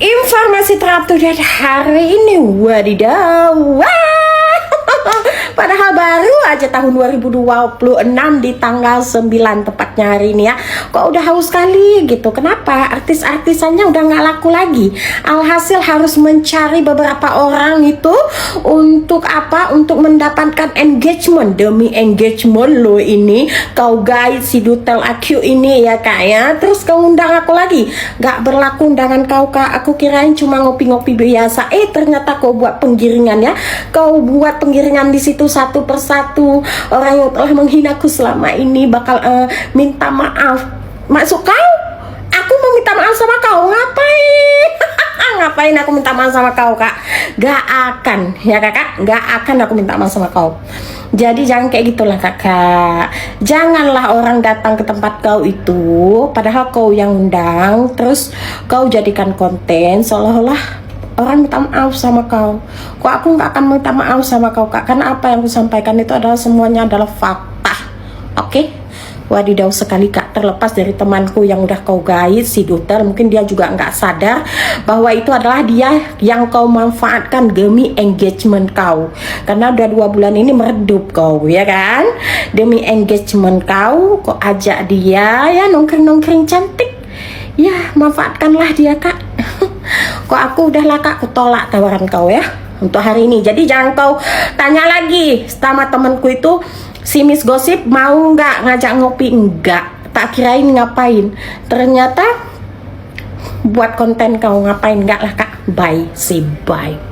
Informasi terupdate hari ini, wadidaw. Wah. Padahal baru aja tahun 2026 di tanggal 9 tepatnya hari ini ya. Kok udah haus sekali gitu. Kenapa? Artis-artisannya udah nggak laku lagi. Alhasil harus mencari beberapa orang itu untuk apa? Untuk mendapatkan engagement. Demi engagement lo ini kau guide si Dutel Aku ini ya kak ya. Terus kau undang aku lagi. Nggak berlaku undangan kau kak. Aku kirain cuma ngopi-ngopi biasa. Ternyata kau buat penggiringan ya. Kau buat penggiringan di situ satu persatu. Orang yang telah menghinaku selama ini bakal minta maaf. Maksud kau? Aku mau minta maaf sama kau? Ngapain? Ngapain aku minta maaf sama kau kak? Gak akan ya kakak. Gak akan aku minta maaf sama kau. Jadi jangan kayak gitulah kakak. Janganlah orang datang ke tempat kau itu padahal kau yang undang. Terus kau jadikan konten seolah-olah orang minta maaf sama kau. Kok aku nggak akan minta maaf sama kau kak? Karena apa yang aku sampaikan itu adalah semuanya adalah fakta. Oke? Wadidaw sekali kak. Terlepas dari temanku yang udah kau guide si Dutel, mungkin dia juga nggak sadar bahwa itu adalah dia yang kau manfaatkan demi engagement kau. Karena udah 2 bulan ini meredup kau ya kan? Demi engagement kau ajak dia ya nongkrong-nongkrong cantik. Ya manfaatkanlah dia kak. Kok aku udah lah kak, aku tolak tawaran kau ya untuk hari ini. Jadi jangan kau tanya lagi sama temanku itu si Miss Gossip mau nggak ngajak ngopi. Enggak, tak kirain ngapain. Ternyata buat konten kau ngapain. Enggak lah kak. Bye, say bye.